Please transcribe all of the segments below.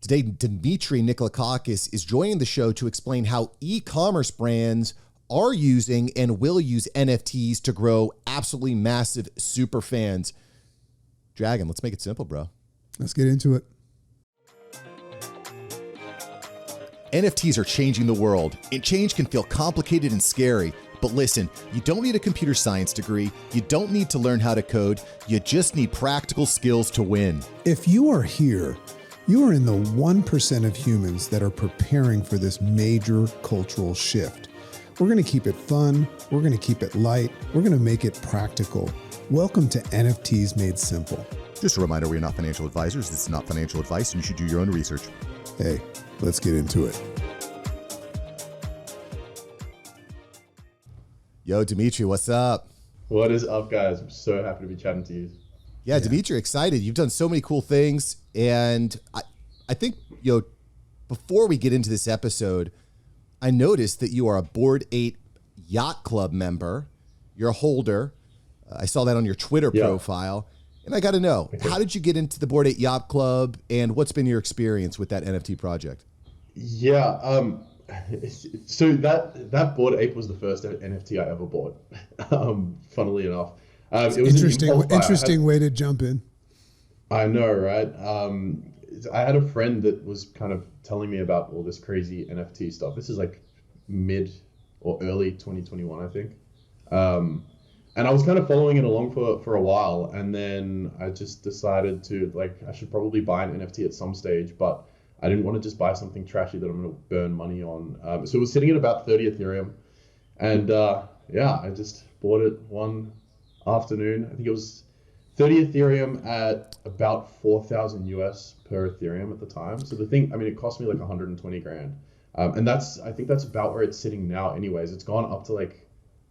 Today, Dimitri Nikolakakis is joining the show to explain how e-commerce brands are using and will use NFTs to grow absolutely massive super fans. Dragon, let's make it simple, bro. Let's get into it. NFTs are changing the world, and change can feel complicated and scary. But listen, you don't need a computer science degree. You don't need to learn how to code. You just need practical skills to win. If you are here, you are in the 1% of humans that are preparing for this major cultural shift. We're going to keep it fun. We're going to keep it light. We're going to make it practical. Welcome to NFTs Made Simple. Just a reminder, we are not financial advisors. This is not financial advice, and you should do your own research. Hey, let's get into it. Yo, Dimitri, what's up? What is up, guys? I'm so happy to be chatting to you. Yeah, Dimitri, excited. You've done so many cool things. And I think, before we get into this episode, I noticed that you are a Bored Ape Yacht Club member. You're a holder. I saw that on your Twitter profile. And I got to know, how did you get into the Bored Ape Yacht Club, and what's been your experience with that NFT project? Yeah, so that Bored Ape was the first NFT I ever bought, funnily enough. It was interesting way to jump in. I know, right? I had a friend that was kind of telling me about all this crazy NFT stuff. This is like mid or early 2021, I think. And I was kind of following it along for a while, and then I just decided to, I should probably buy an NFT at some stage, but I didn't want to just buy something trashy that I'm going to burn money on. So it was sitting at about 30 Ethereum, and I just bought it one afternoon. I think it was 30 Ethereum at about 4,000 US per Ethereum at the time. So the thing, it cost me like 120 grand. And I think that's about where it's sitting now anyways. It's gone up to like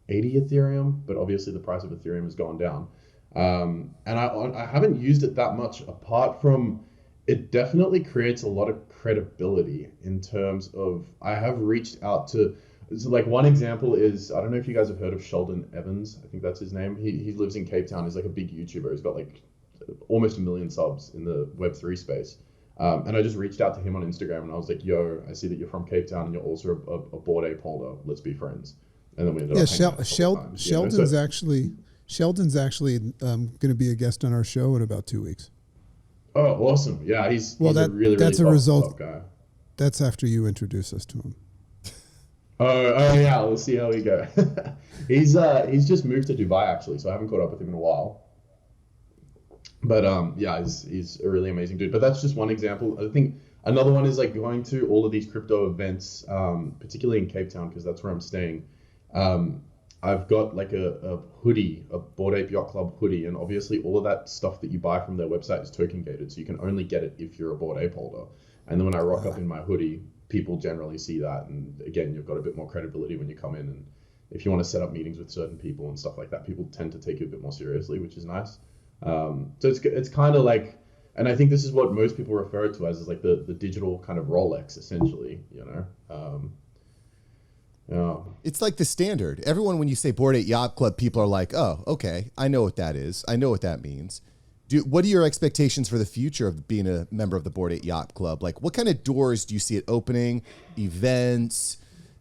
80 Ethereum, but obviously the price of Ethereum has gone down. And I haven't used it that much, apart from it definitely creates a lot of credibility in terms of, I have reached out to, so like one example is, I don't know if you guys have heard of Sheldon Evans. I think that's his name. He lives in Cape Town. He's like a big YouTuber. He's got like almost 1 million subs in the Web3 space. And I just reached out to him on Instagram, and I was like, yo, I see that you're from Cape Town and you're also a Bored Ape holder. Let's be friends. And then we ended up hanging out a couple times, Sheldon's actually going to be a guest on our show in about 2 weeks. Oh, awesome. Yeah, he's a really result guy. That's after you introduce us to him. Oh yeah, we'll see how we go. He's just moved to Dubai, actually, so I haven't caught up with him in a while. But he's a really amazing dude. But that's just one example. I think another one is like going to all of these crypto events, particularly in Cape Town, because that's where I'm staying. I've got like a hoodie, a Bored Ape Yacht Club hoodie, and obviously all of that stuff that you buy from their website is token gated, so you can only get it if you're a Bored Ape holder. And then when I rock up in my hoodie, people generally see that, and again, you've got a bit more credibility when you come in, and if you want to set up meetings with certain people and stuff like that, people tend to take you a bit more seriously, which is nice. So it's kind of like, and I think this is what most people refer to as like the digital kind of Rolex, essentially, It's like the standard. Everyone, when you say Bored Ape Yacht Club, people are like, oh, okay, I know what that is. I know what that means. What are your expectations for the future of being a member of the Bored Ape Yacht Club? Like, what kind of doors do you see it opening? Events?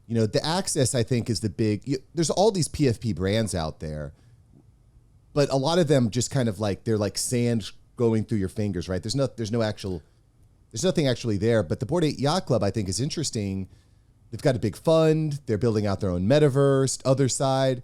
The access, I think, is the big... There's all these PFP brands out there, but a lot of them just kind of like, they're like sand going through your fingers, right? There's nothing actually there. But the Bored Ape Yacht Club, I think, is interesting. They've got a big fund. They're building out their own metaverse, other side.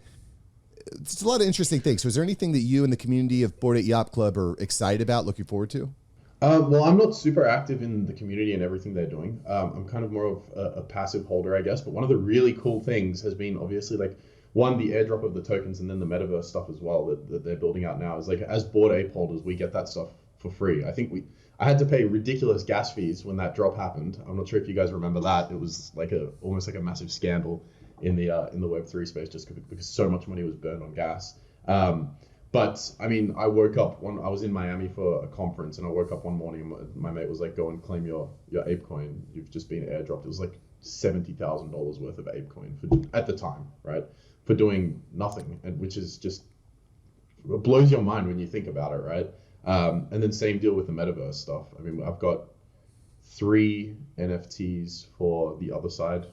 It's a lot of interesting things. So is there anything that you and the community of Bored Ape Yacht Club are excited about, looking forward to? Well, I'm not super active in the community and everything they're doing. I'm kind of more of a passive holder, I guess. But one of the really cool things has been obviously the airdrop of the tokens, and then the metaverse stuff as well that they're building out now. Is like, as Bored Ape holders, we get that stuff for free. I think I had to pay ridiculous gas fees when that drop happened. I'm not sure if you guys remember that. It was like almost like a massive scandal in the Web3 space, just because so much money was burned on gas. But I woke up I was in Miami for a conference, and I woke up one morning and my mate was like, go and claim your ApeCoin. You've just been airdropped. It was like $70,000 worth of ApeCoin at the time, right? For doing nothing, which is just, it blows your mind when you think about it, right? And then same deal with the metaverse stuff. I've got 3 NFTs for the other side.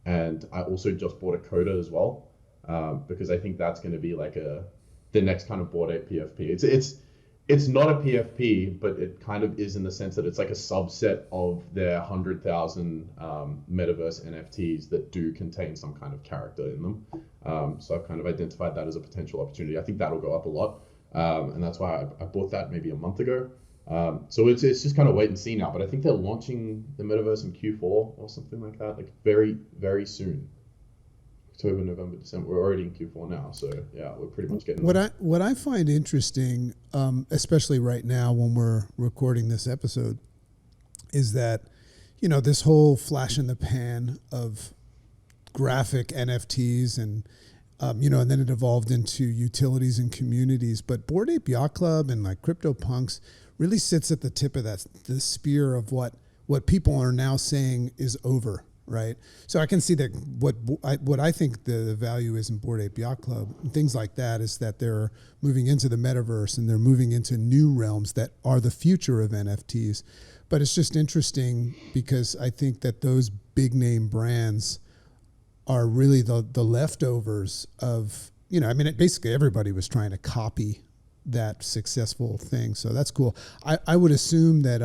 And I also just bought a coda as well, because I think that's going to be like the next kind of Bored Ape PFP. It's not a PFP, but it kind of is in the sense that it's like a subset of their 100,000 metaverse NFTs that do contain some kind of character in them. So I've kind of identified that as a potential opportunity. I think that'll go up a lot, and that's why I bought that maybe a month ago. So it's just kind of wait and see now, but I think they're launching the metaverse in Q4 or something like that, like very, very soon. October, November, December. We're already in Q4 now, so yeah, we're pretty much getting there. What I find interesting, especially right now when we're recording this episode, is that, you know, this whole flash in the pan of graphic NFTs and you know, and then it evolved into utilities and communities. But Bored Ape Yacht Club and like CryptoPunks really sits at the tip of the spear of what people are now saying is over, right? So I can see that what I think the value is in Bored Ape Yacht Club and things like that is that they're moving into the metaverse and they're moving into new realms that are the future of NFTs. But it's just interesting because I think that those big name brands are really the leftovers of, you know, I mean, basically everybody was trying to copy that successful thing. So that's cool. I would assume that,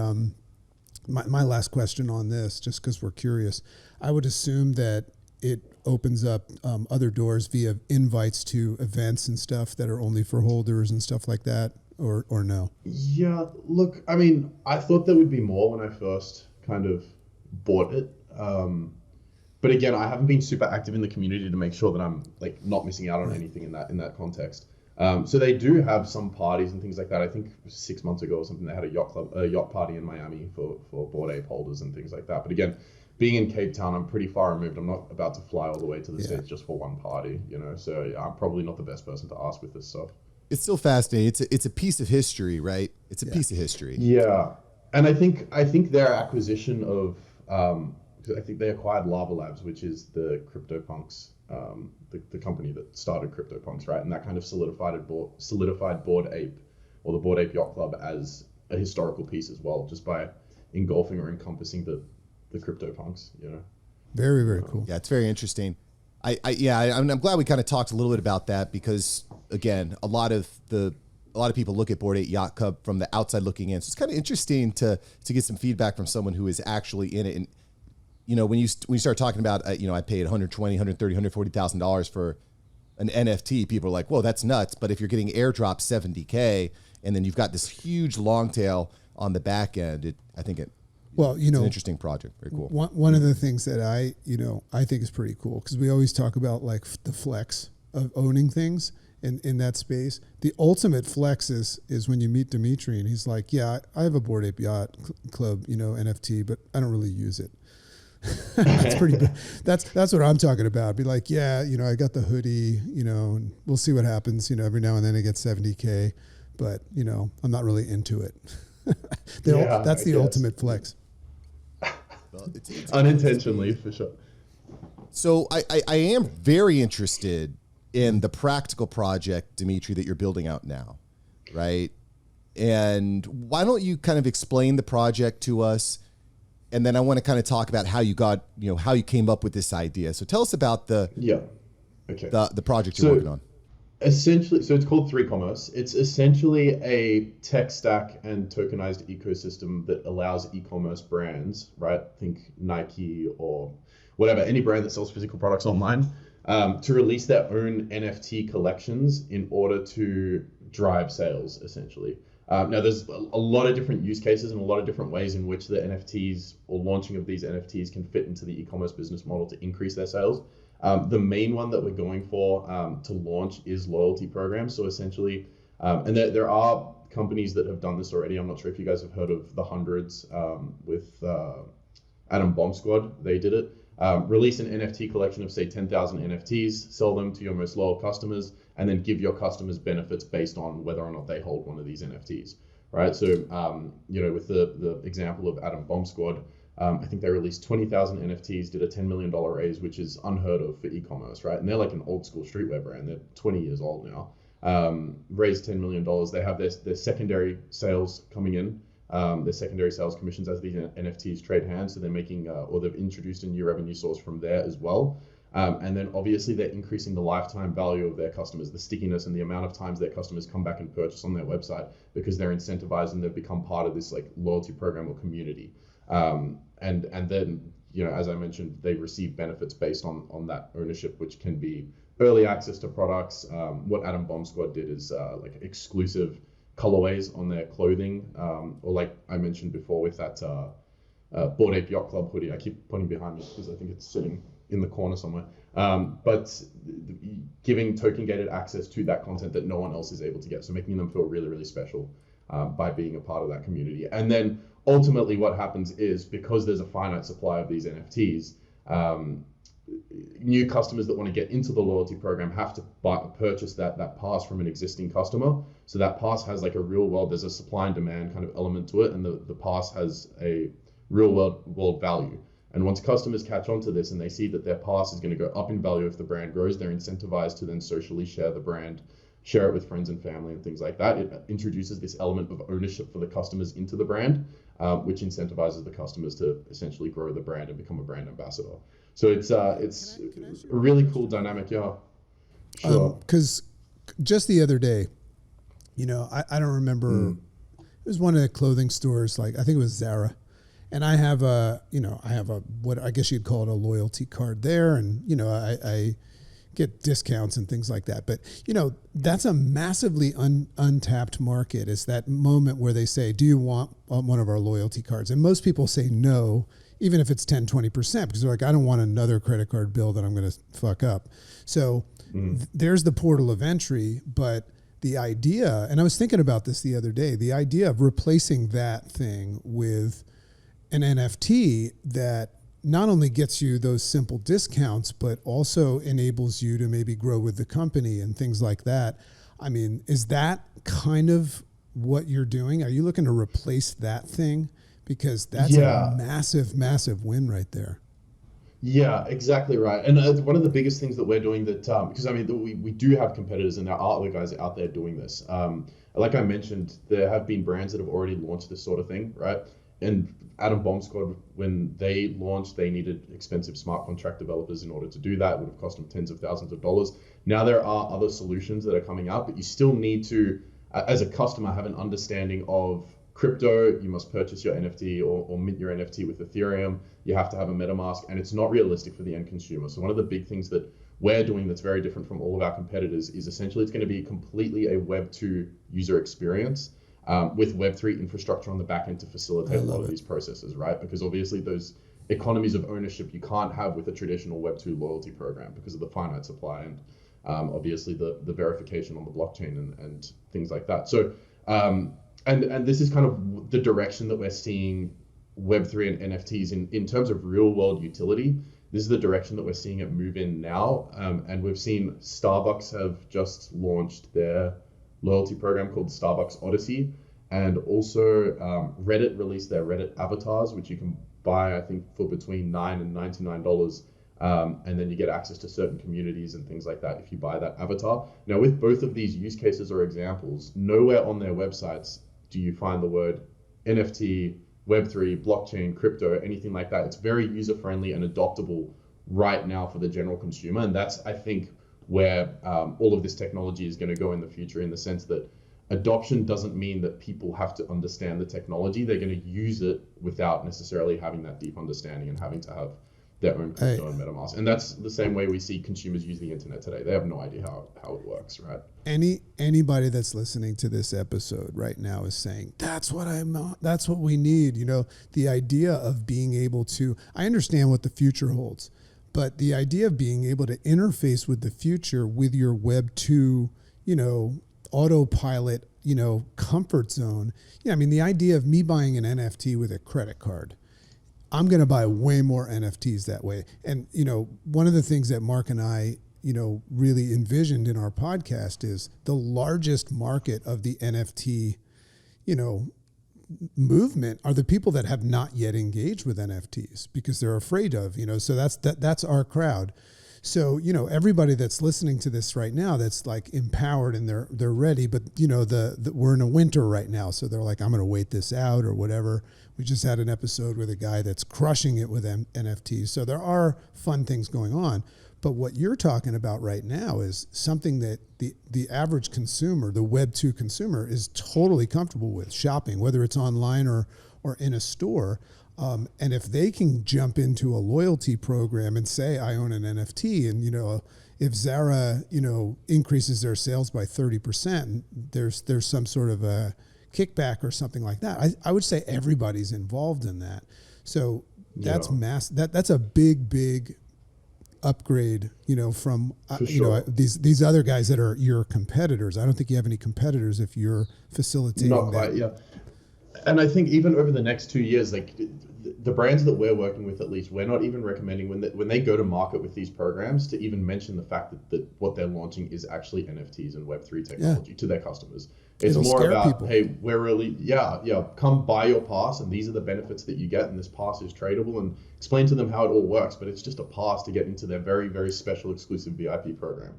my last question on this, just because we're curious, I would assume that it opens up other doors via invites to events and stuff that are only for holders and stuff like that, or no? Yeah, look, I mean, I thought there would be more when I first kind of bought it. But again, I haven't been super active in the community to make sure that I'm like not missing out on anything in that context. So they do have some parties and things like that. I think 6 months ago or something, they had a yacht party in Miami for Bored Ape holders and things like that. But again, being in Cape Town, I'm pretty far removed. I'm not about to fly all the way to the States just for one party, you know. So yeah, I'm probably not the best person to ask with this stuff. It's still fascinating. It's a piece of history, right? It's a piece of history. Yeah, and I think their acquisition of I think they acquired Lava Labs, which is the CryptoPunks, the company that started CryptoPunks, right? And that kind of solidified Bored Ape, or the Bored Ape Yacht Club, as a historical piece as well, just by engulfing or encompassing the CryptoPunks, you know. Very, very cool. Yeah, it's very interesting. I'm glad we kind of talked a little bit about that because, again, a lot of people look at Bored Ape Yacht Club from the outside looking in. So it's kind of interesting to get some feedback from someone who is actually in it. And you know, when you start talking about, you know, I paid $120,000, $130,000, $140,000 for an NFT, people are like, whoa, that's nuts. But if you're getting airdropped $70K and then you've got this huge long tail on the back end, I think it's an interesting project. Very cool. One of the things that I think is pretty cool, because we always talk about like the flex of owning things in that space. The ultimate flex is when you meet Dimitri and he's like, yeah, I have a Bored Ape Yacht Club, you know, NFT, but I don't really use it. That's pretty good. That's what I'm talking about. Be like, yeah, you know, I got the hoodie, you know, and we'll see what happens. You know, every now and then I get $70K, but you know, I'm not really into it. That's the ultimate flex. Well, it's unintentionally, for sure. So I am very interested in the practical project, Dimitri, that you're building out now, right? And why don't you kind of explain the project to us? And then I want to kind of talk about how you came up with this idea. So tell us about the project you're working on. Essentially, so it's called Ecommerce. It's essentially a tech stack and tokenized ecosystem that allows e-commerce brands, right? Think Nike or whatever, any brand that sells physical products online, to release their own NFT collections in order to drive sales, essentially. Now, there's a lot of different use cases and a lot of different ways in which the NFTs or launching of these NFTs can fit into the e-commerce business model to increase their sales. The main one that we're going for to launch is loyalty programs. So essentially, and there are companies that have done this already. I'm not sure if you guys have heard of the Hundreds with Atom Bomb Squad. They did it. Release an NFT collection of, say, 10,000 NFTs, sell them to your most loyal customers, and then give your customers benefits based on whether or not they hold one of these NFTs, right? So, you know, with the example of Atom Bomb Squad, I think they released 20,000 NFTs, did a $10 million raise, which is unheard of for e-commerce, right? And they're like an old school streetwear brand. They're 20 years old now. Raised $10 million. They have their secondary sales coming in. their secondary sales commissions as these NFTs trade hands. So they're making, or they've introduced a new revenue source from there as well. And then obviously they're increasing the lifetime value of their customers, the stickiness and the amount of times their customers come back and purchase on their website because they're incentivized and they've become part of this like loyalty program or community. And then, you know, as I mentioned, they receive benefits based on that ownership, which can be early access to products. What Adam Bomb Squad did is like exclusive colorways on their clothing, or like I mentioned before with that Bored Ape Yacht Club hoodie. I keep putting behind me because I think it's sitting in the corner somewhere. But giving token gated access to that content that no one else is able to get, so making them feel really, really special by being a part of that community. And then ultimately what happens is, because there's a finite supply of these NFTs, new customers that want to get into the loyalty program have to purchase that pass from an existing customer. So that pass has like a real world, there's a supply and demand kind of element to it, and the pass has a real world value. And once customers catch on to this and they see that their pass is going to go up in value if the brand grows, they're incentivized to then socially share the brand, share it with friends and family and things like that. It introduces this element of ownership for the customers into the brand, which incentivizes the customers to essentially grow the brand and become a brand ambassador. So it's a really cool dynamic. Yeah, sure. Because just the other day, you know, I don't remember, it was one of the clothing stores, like I think it was Zara. And I have what I guess you'd call it a loyalty card there. And, you know, I get discounts and things like that. But, you know, that's a massively untapped market. It's that moment where they say, do you want one of our loyalty cards? And most people say no, even if it's 10, 20%, because they're like, I don't want another credit card bill that I'm going to fuck up. So there's the portal of entry. But the idea, and I was thinking about this the other day, the idea of replacing that thing with an NFT that not only gets you those simple discounts, but also enables you to maybe grow with the company and things like that. I mean, is that kind of what you're doing? Are you looking to replace that thing? Because that's a massive, massive win right there. Yeah, exactly right. And one of the biggest things that we're doing that, because I mean, we do have competitors and there are other guys out there doing this. Like I mentioned, there have been brands that have already launched this sort of thing, right? And Adam Bomb Squad, when they launched, they needed expensive smart contract developers in order to do that. It would have cost them tens of thousands of dollars. Now there are other solutions that are coming out, but you still need to, as a customer, have an understanding of crypto. You must purchase your NFT or mint your NFT with Ethereum. You have to have a MetaMask, and it's not realistic for the end consumer. So one of the big things that we're doing that's very different from all of our competitors is essentially it's going to be completely a Web 2 user experience. With Web3 infrastructure on the back end to facilitate a lot of these processes, right? Because obviously those economies of ownership you can't have with a traditional Web2 loyalty program because of the finite supply and obviously the verification on the blockchain and things like that. So, and this is kind of the direction that we're seeing Web3 and NFTs in terms of real world utility. This is the direction that we're seeing it move in now. And we've seen Starbucks have just launched their loyalty program called Starbucks Odyssey, and also Reddit released their Reddit avatars, which you can buy, I think, for between $9 and $99, and then you get access to certain communities and things like that if you buy that avatar. Now, with both of these use cases or examples, nowhere on their websites do you find the word NFT, Web3, blockchain, crypto, anything like that. It's very user-friendly and adoptable right now for the general consumer, and that's, I think, where all of this technology is going to go in the future, in the sense that adoption doesn't mean that people have to understand the technology. They're going to use it without necessarily having that deep understanding and having to have their own crypto and MetaMask. And that's the same way we see consumers use the internet today. They have no idea how it works, right? Anybody that's listening to this episode right now is saying, that's what we need. You know, the idea of being able to, I understand what the future holds, but the idea of being able to interface with the future with your Web 2, you know, autopilot, you know, comfort zone. Yeah, I mean, the idea of me buying an NFT with a credit card, I'm going to buy way more NFTs that way. And, you know, one of the things that Mark and I, you know, really envisioned in our podcast is the largest market of the NFT, you know, movement are the people that have not yet engaged with NFTs because they're afraid of, you know, so that's our crowd. So, everybody that's listening to this right now, that's like empowered and they're ready, but we're in a winter right now. So they're like, I'm going to wait this out or whatever. We just had an episode with a guy that's crushing it with NFTs. So there are fun things going on. But what you're talking about right now is something that the average consumer, the Web 2 consumer, is totally comfortable with shopping, whether it's online or in a store. And if they can jump into a loyalty program and say, I own an NFT, and if Zara increases their sales by 30%, there's some sort of a kickback or something like that. I would say everybody's involved in that. So that's that's a big upgrade, from these other guys that are your competitors. I don't think you have any competitors if you're facilitating Not that. quite, yeah. And I think even over the next 2 years, like the brands that we're working with, at least, we're not even recommending when they go to market with these programs to even mention the fact that what they're launching is actually NFTs and Web3 technology to their customers. It's more about, people. Hey, we're really, come buy your pass, and these are the benefits that you get, and this pass is tradable, and explain to them how it all works. But it's just a pass to get into their very, very special exclusive VIP program,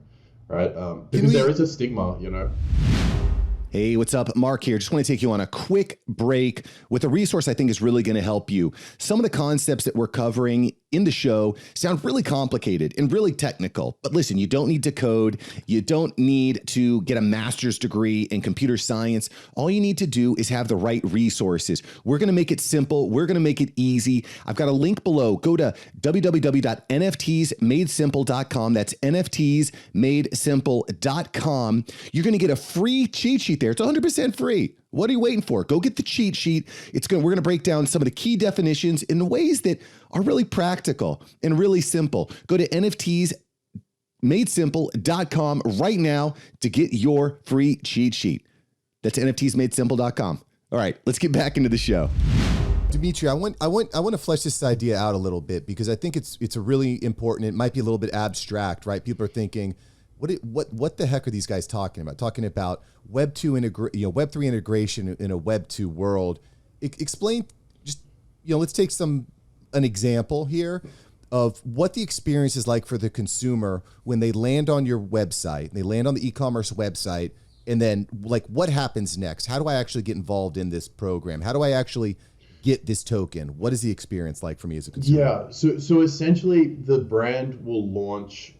right? Because there is a stigma, Hey, what's up? Mark here. Just want to take you on a quick break with a resource I think is really going to help you. Some of the concepts that we're covering in the show sound really complicated and really technical. But listen, you don't need to code. You don't need to get a master's degree in computer science. All you need to do is have the right resources. We're going to make it simple. We're going to make it easy. I've got a link below. Go to www.nftsmadesimple.com. That's nftsmadesimple.com. You're going to get a free cheat sheet there. It's 100% free. What are you waiting for? Go get the cheat sheet. We're going to break down some of the key definitions in ways that are really practical and really simple. Go to nftsmadesimple.com right now to get your free cheat sheet. That's nftsmadesimple.com. All right, let's get back into the show. Dimitri, I want to flesh this idea out a little bit because I think it's a really important. It might be a little bit abstract, right? People are thinking, what the heck are these guys talking about? Talking about Web 3 integration in a Web 2 world. Explain, just let's take an example here of what the experience is like for the consumer when they land on your website, they land on the e-commerce website, and then like what happens next? How do I actually get involved in this program? How do I actually get this token? What is the experience like for me as a consumer? Yeah, so essentially the brand will launch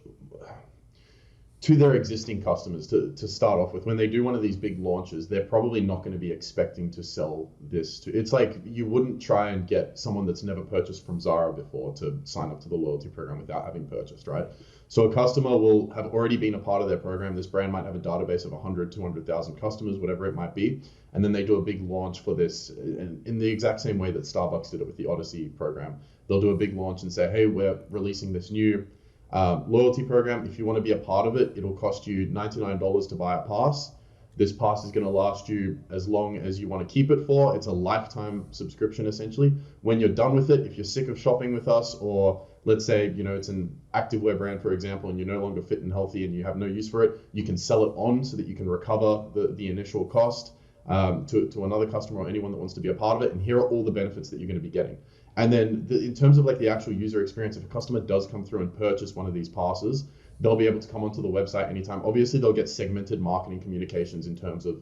to their existing customers to start off with. When they do one of these big launches, they're probably not going to be expecting to sell this to. It's like you wouldn't try and get someone that's never purchased from Zara before to sign up to the loyalty program without having purchased, right? So a customer will have already been a part of their program. This brand might have a database of 100, 200,000 customers, whatever it might be. And then they do a big launch for this in the exact same way that Starbucks did it with the Odyssey program. They'll do a big launch and say, hey, we're releasing this new loyalty program. If you want to be a part of it, it'll cost you $99 to buy a pass. This pass is going to last you as long as you want to keep it for. It's a lifetime subscription, essentially. When you're done with it, if you're sick of shopping with us, or let's say, it's an activewear brand, for example, and you're no longer fit and healthy and you have no use for it, you can sell it on so that you can recover the initial cost to another customer or anyone that wants to be a part of it. And here are all the benefits that you're going to be getting. And then in terms of like the actual user experience, if a customer does come through and purchase one of these passes, they'll be able to come onto the website anytime. Obviously, they'll get segmented marketing communications in terms of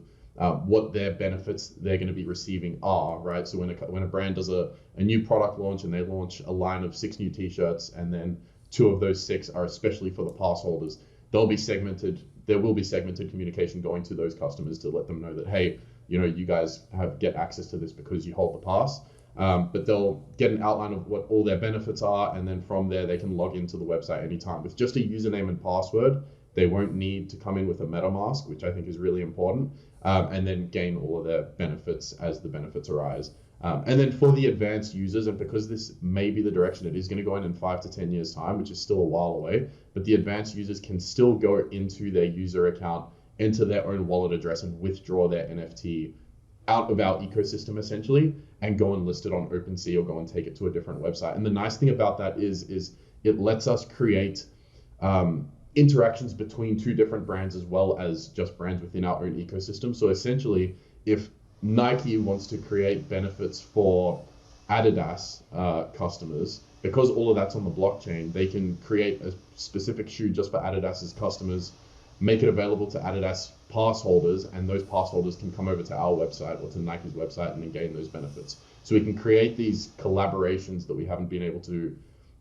what their benefits they're going to be receiving are, right? So when a brand does a new product launch and they launch a line of 6 new t-shirts, and then 2 of those 6 are especially for the pass holders, they'll be segmented. There will be segmented communication going to those customers to let them know that, hey, you guys get access to this because you hold the pass. But they'll get an outline of what all their benefits are, and then from there they can log into the website anytime with just a username and password. They won't need to come in with a MetaMask, which I think is really important, and then gain all of their benefits as the benefits arise. And then for the advanced users, and because this may be the direction it is going to go in 5 to 10 years time, which is still a while away, but the advanced users can still go into their user account, enter their own wallet address, and withdraw their NFT out of our ecosystem essentially, and go and list it on OpenSea or go and take it to a different website. And the nice thing about that is it lets us create interactions between 2 different brands as well as just brands within our own ecosystem. So essentially, if Nike wants to create benefits for Adidas customers, because all of that's on the blockchain, they can create a specific shoe just for Adidas's customers, make it available to Adidas pass holders, and those pass holders can come over to our website or to Nike's website and then gain those benefits. So we can create these collaborations that we haven't been able to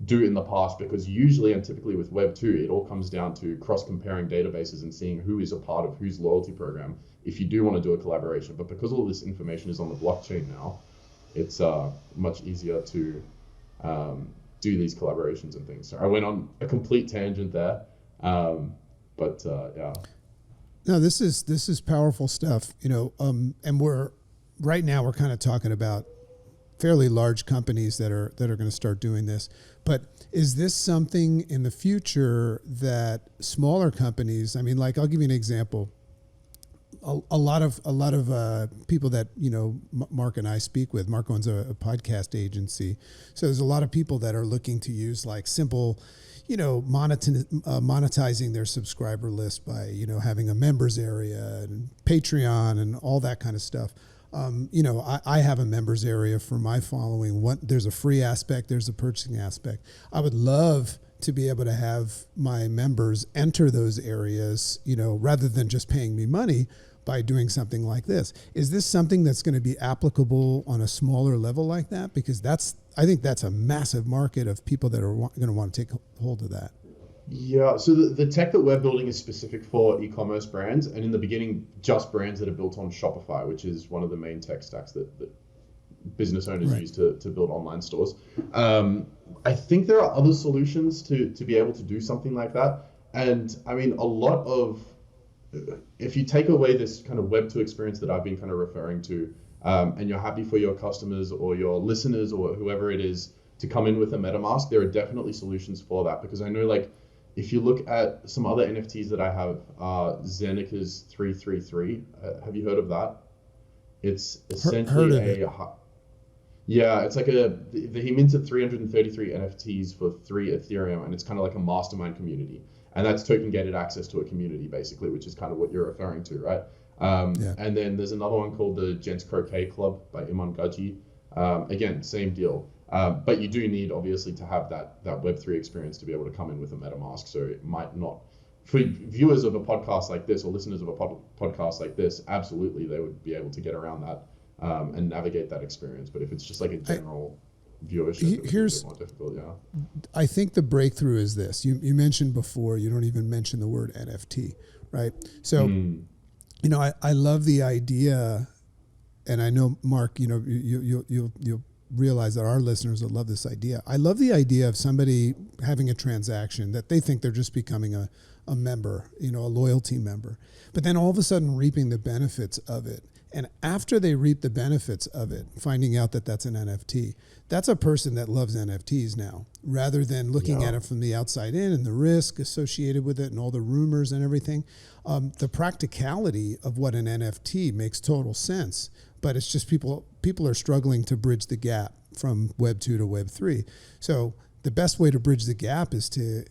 do in the past, because usually and typically with Web 2, it all comes down to cross-comparing databases and seeing who is a part of whose loyalty program if you do want to do a collaboration. But because all this information is on the blockchain now, it's much easier to do these collaborations and things. So I went on a complete tangent there, but yeah. No, this is powerful stuff, and we're kind of talking about fairly large companies that are going to start doing this. But is this something in the future that smaller companies? I mean, like, I'll give you an example. A lot of people that Mark and I speak with. Mark owns a podcast agency, so there's a lot of people that are looking to use like simple, monetizing their subscriber list by having a members area and Patreon and all that kind of stuff. I have a members area for my following. There's a free aspect, there's a purchasing aspect. I would love to be able to have my members enter those areas, rather than just paying me money by doing something like this. Is this something that's going to be applicable on a smaller level like that? Because I think that's a massive market of people that are going to want to take hold of that. Yeah, so the tech that we're building is specific for e-commerce brands, and in the beginning, just brands that are built on Shopify, which is one of the main tech stacks that business owners use to build online stores. I think there are other solutions to be able to do something like that. And I mean, if you take away this kind of Web 2 experience that I've been kind of referring to, and you're happy for your customers or your listeners or whoever it is to come in with a MetaMask, there are definitely solutions for that. Because I know, like, if you look at some other NFTs that I have, Zenika's 333, have you heard of that? It's essentially it's like he minted 333 NFTs for 3 Ethereum, and it's kind of like a mastermind community. And that's token gated access to a community, basically, which is kind of what you're referring to, right? And then there's another one called the Gents Croquet Club by Iman Gaji. Again, same deal. But you do need, obviously, to have that Web3 experience to be able to come in with a MetaMask. So it might not, for viewers of a podcast like this or listeners of a podcast like this, absolutely, they would be able to get around that and navigate that experience. But if it's just like a general viewership, it's a bit more difficult, yeah. I think the breakthrough is this. You mentioned before, you don't even mention the word NFT, right? So, I love the idea, and I know, Mark, you'll realize that our listeners will love this idea. I love the idea of somebody having a transaction that they think they're just becoming a member, a loyalty member, but then all of a sudden reaping the benefits of it. And after they reap the benefits of it, finding out that that's an NFT, that's a person that loves NFTs now, rather than looking at it from the outside in and the risk associated with it and all the rumors and everything. The practicality of what an NFT makes total sense, but it's just people are struggling to bridge the gap from Web 2 to Web 3. So the best way to bridge the gap is to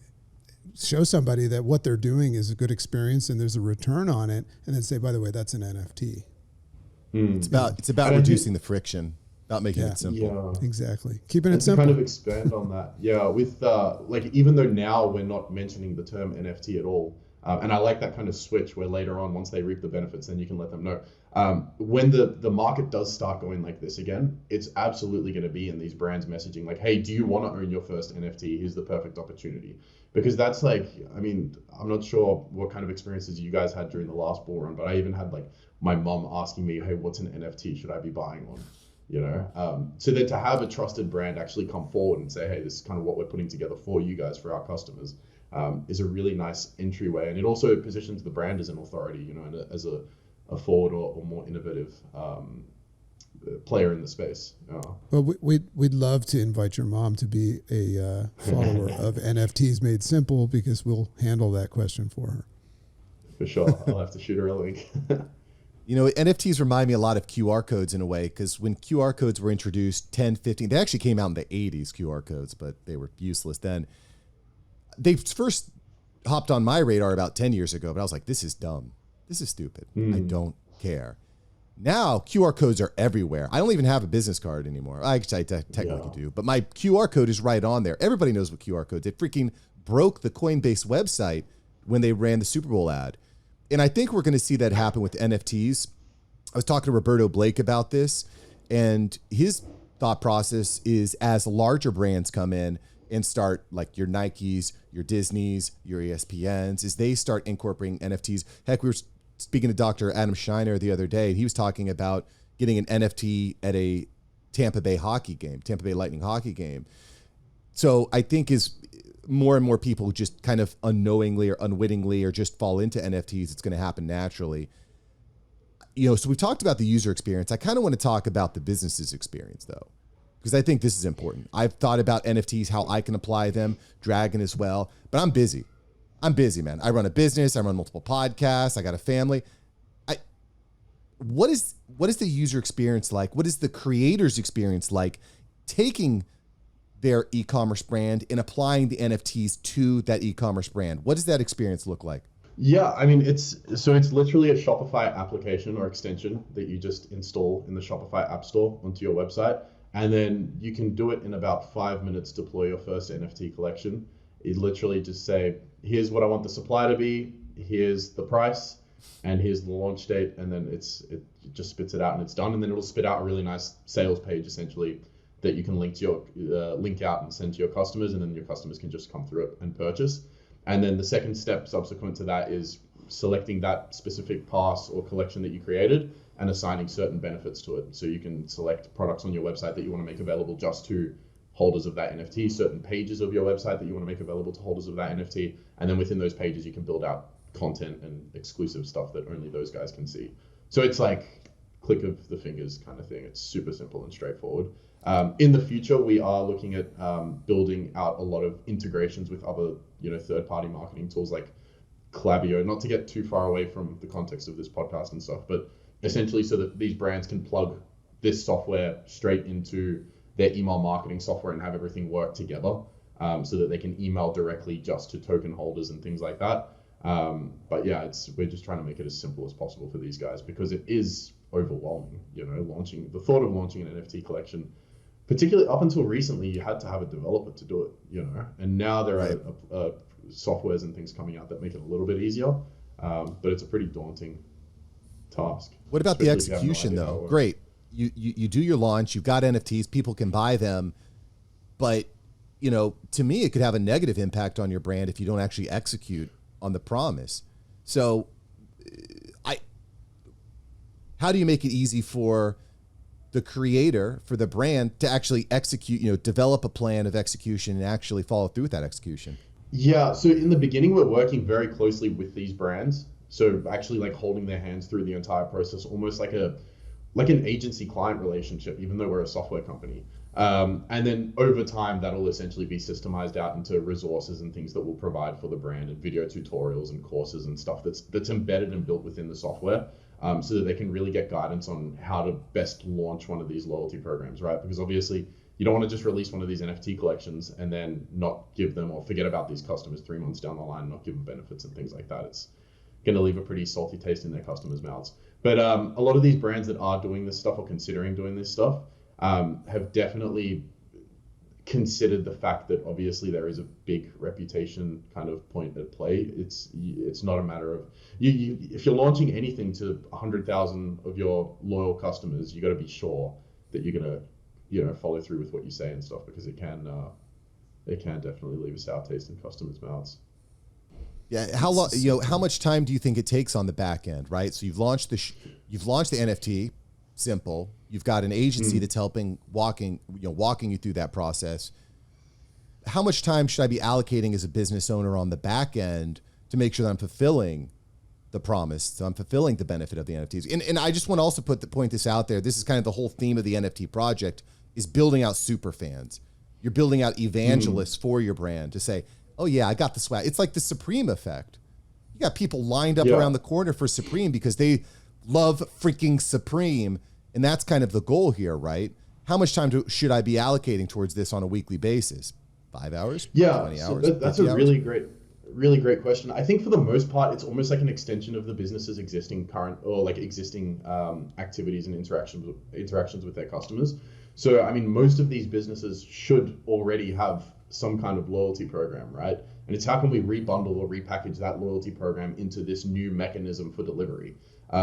show somebody that what they're doing is a good experience and there's a return on it, and then say, by the way, that's an NFT. It's about reducing the friction, not making it simple. Yeah, exactly. Keeping it simple. To kind of expand on that. Yeah, with even though now we're not mentioning the term NFT at all, and I like that kind of switch where later on, once they reap the benefits, then you can let them know. When the market does start going like this again, it's absolutely going to be in these brands messaging like, hey, do you want to own your first NFT? Here's the perfect opportunity. Because that's like, I mean, I'm not sure what kind of experiences you guys had during the last bull run, but I even had like my mom asking me, hey, what's an NFT? Should I be buying one? So that to have a trusted brand actually come forward and say, hey, this is kind of what we're putting together for you guys, for our customers, is a really nice entryway. And it also positions the brand as an authority, and as a forward or more innovative player in the space. Well, we'd love to invite your mom to be a follower of NFTs Made Simple, because we'll handle that question for her. For sure. I'll have to shoot her a link. NFTs remind me a lot of QR codes in a way, because when QR codes were introduced 10, 15, they actually came out in the 80s, QR codes, but they were useless then. They first hopped on my radar about 10 years ago, but I was like, this is dumb. This is stupid. I don't care. Now QR codes are everywhere. I don't even have a business card anymore. I technically do, but my QR code is right on there. Everybody knows what QR codes. It freaking broke the Coinbase website when they ran the Super Bowl ad. And I think we're going to see that happen with NFTs. I was talking to Roberto Blake about this, and his thought process is as larger brands come in and start, like your Nikes, your Disneys, your ESPNs, as they start incorporating NFTs. Heck, we were speaking to Dr. Adam Scheiner the other day, and he was talking about getting an NFT at a Tampa Bay Lightning hockey game. So I think as more and more people just kind of unknowingly or unwittingly or just fall into NFTs, it's going to happen naturally. So we've talked about the user experience. I kind of want to talk about the business's experience, though, because I think this is important. I've thought about NFTs, how I can apply them, Dragon as well, but I'm busy. I'm busy, man. I run a business. I run multiple podcasts. I got a family. What is the user experience like? What is the creator's experience like taking their e-commerce brand and applying the NFTs to that e-commerce brand? What does that experience look like? Yeah, I mean, it's literally a Shopify application or extension that you just install in the Shopify App Store onto your website. And then you can do it in about 5 minutes, deploy your first NFT collection. You literally just say, here's what I want the supply to be, here's the price, and here's the launch date. And then it just spits it out and it's done. And then it'll spit out a really nice sales page, essentially, that you can link out and send to your customers. And then your customers can just come through it and purchase. And then the second step subsequent to that is selecting that specific pass or collection that you created and assigning certain benefits to it. So you can select products on your website that you want to make available just to holders of that NFT, certain pages of your website that you want to make available to holders of that NFT. And then within those pages, you can build out content and exclusive stuff that only those guys can see. So it's like click of the fingers kind of thing. It's super simple and straightforward. In the future, we are looking at building out a lot of integrations with other, third-party marketing tools like Klaviyo, not to get too far away from the context of this podcast and stuff, but essentially so that these brands can plug this software straight into their email marketing software and have everything work together, so that they can email directly just to token holders and things like that. But yeah, we're just trying to make it as simple as possible for these guys because it is overwhelming, the thought of launching an NFT collection. Particularly up until recently, you had to have a developer to do it, and now there are softwares and things coming out that make it a little bit easier, but it's a pretty daunting task. What about the execution, though? Great. You do your launch, you've got NFTs, people can buy them, but, to me, it could have a negative impact on your brand if you don't actually execute on the promise. So how do you make it easy for the creator, for the brand to actually execute, develop a plan of execution and actually follow through with that execution? Yeah. So in the beginning, we're working very closely with these brands. So actually like holding their hands through the entire process, almost like an agency client relationship, even though we're a software company. And then over time, that'll essentially be systemized out into resources and things that we'll provide for the brand and video tutorials and courses and stuff that's embedded and built within the software. So that they can really get guidance on how to best launch one of these loyalty programs, right? Because obviously you don't want to just release one of these NFT collections and then not give them or forget about these customers 3 months down the line and not give them benefits and things like that. It's going to leave a pretty salty taste in their customers' mouths. But a lot of these brands that are doing this stuff or considering doing this stuff have definitely considered the fact that obviously there is a big reputation kind of point at play. It's not a matter of if you're launching anything to 100,000 of your loyal customers, you got to be sure that you're gonna follow through with what you say and stuff, because it can definitely leave a sour taste in customers' mouths. Yeah, how long? How much time do you think it takes on the back end, right? So you've launched the NFT, simple. You've got an agency that's helping walking you through that process. How much time should I be allocating as a business owner on the back end to make sure that I'm fulfilling the promise, so I'm fulfilling the benefit of the NFTs? And I just want to also point this out there. This is kind of the whole theme of the NFT project, is building out super fans. You're building out evangelists for your brand to say, oh yeah, I got the swag. It's like the Supreme effect. You got people lined up around the corner for Supreme because they love freaking Supreme. And that's kind of the goal here, right? How much time should I be allocating towards this on a weekly basis? 5 hours? Yeah, 20 so hours? that's a hours? really great really great question. I think for the most part, it's almost like an extension of the business's existing activities and interactions with their customers. So, I mean, most of these businesses should already have some kind of loyalty program, right? And it's how can we rebundle or repackage that loyalty program into this new mechanism for delivery.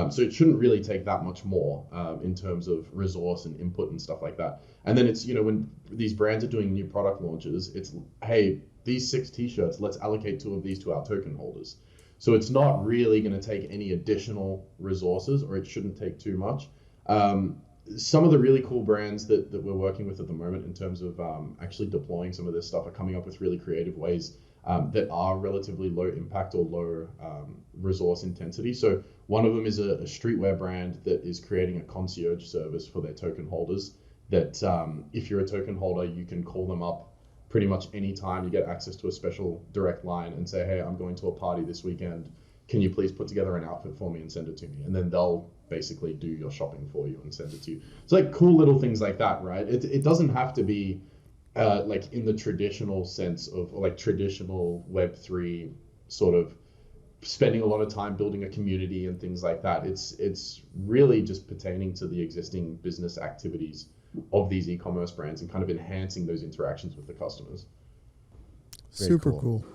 So it shouldn't really take that much more in terms of resource and input and stuff like that. And then it's, when these brands are doing new product launches, it's, hey, these 6 t-shirts, let's allocate 2 of these to our token holders. So it's not really going to take any additional resources, or it shouldn't take too much. Some of the really cool brands that we're working with at the moment in terms of actually deploying some of this stuff are coming up with really creative ways that are relatively low impact or low resource intensity. So one of them is a streetwear brand that is creating a concierge service for their token holders that if you're a token holder, you can call them up pretty much anytime. You get access to a special direct line and say, hey, I'm going to a party this weekend. Can you please put together an outfit for me and send it to me? And then they'll basically do your shopping for you and send it to you. It's like cool little things like that, right? It doesn't have to be like in the traditional sense of like traditional Web3 sort of spending a lot of time building a community and things like that. It's really just pertaining to the existing business activities of these e-commerce brands and kind of enhancing those interactions with the customers. Super cool.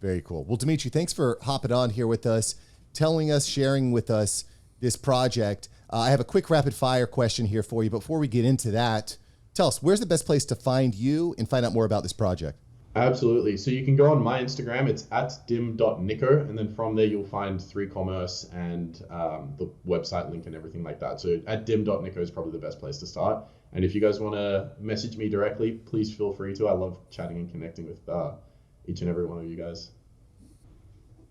Very cool. Well, Dimitri, thanks for hopping on here with us, telling us, sharing with us this project. I have a quick rapid fire question here for you. Before we get into that, tell us, where's the best place to find you and find out more about this project? Absolutely. So you can go on my Instagram. It's @dim.nico. And then from there, you'll find 3Commerce and the website link and everything like that. So @dim.nico is probably the best place to start. And if you guys want to message me directly, please feel free to. I love chatting and connecting with each and every one of you guys.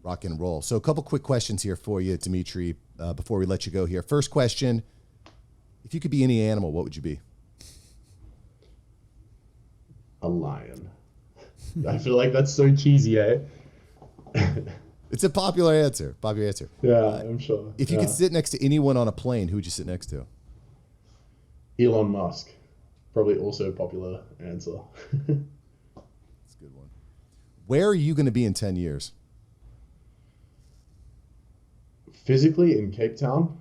Rock and roll. So a couple quick questions here for you, Dimitri, before we let you go here. First question, if you could be any animal, what would you be? A lion. I feel like that's so cheesy, eh? It's a popular answer. Yeah, I'm sure. If you could sit next to anyone on a plane, who would you sit next to? Elon Musk. Probably also a popular answer. That's a good one. Where are you going to be in 10 years? Physically in Cape Town.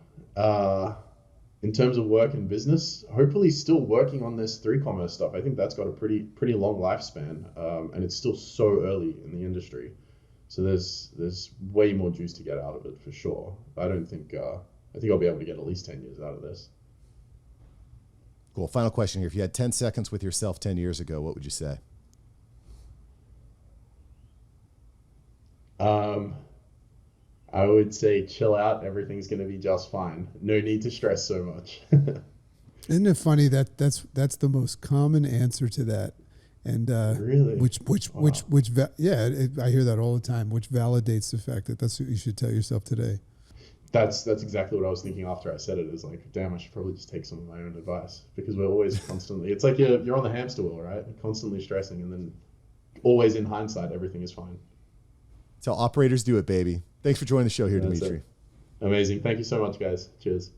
In terms of work and business, hopefully still working on this 3Commerce stuff. I think that's got a pretty long lifespan, and it's still so early in the industry. So there's way more juice to get out of it for sure. I think I'll be able to get at least 10 years out of this. Cool. Final question here. If you had 10 seconds with yourself 10 years ago, what would you say? I would say chill out. Everything's going to be just fine. No need to stress so much. Isn't it funny that that's the most common answer to that? And really, I hear that all the time, which validates the fact that that's what you should tell yourself today. That's exactly what I was thinking after I said it. Is like, damn, I should probably just take some of my own advice, because we're always constantly. It's like you're on the hamster wheel, right? Constantly stressing, and then always in hindsight, everything is fine. That's how operators do it, baby. Thanks for joining the show here, Dimitri. Amazing. Thank you so much, guys. Cheers.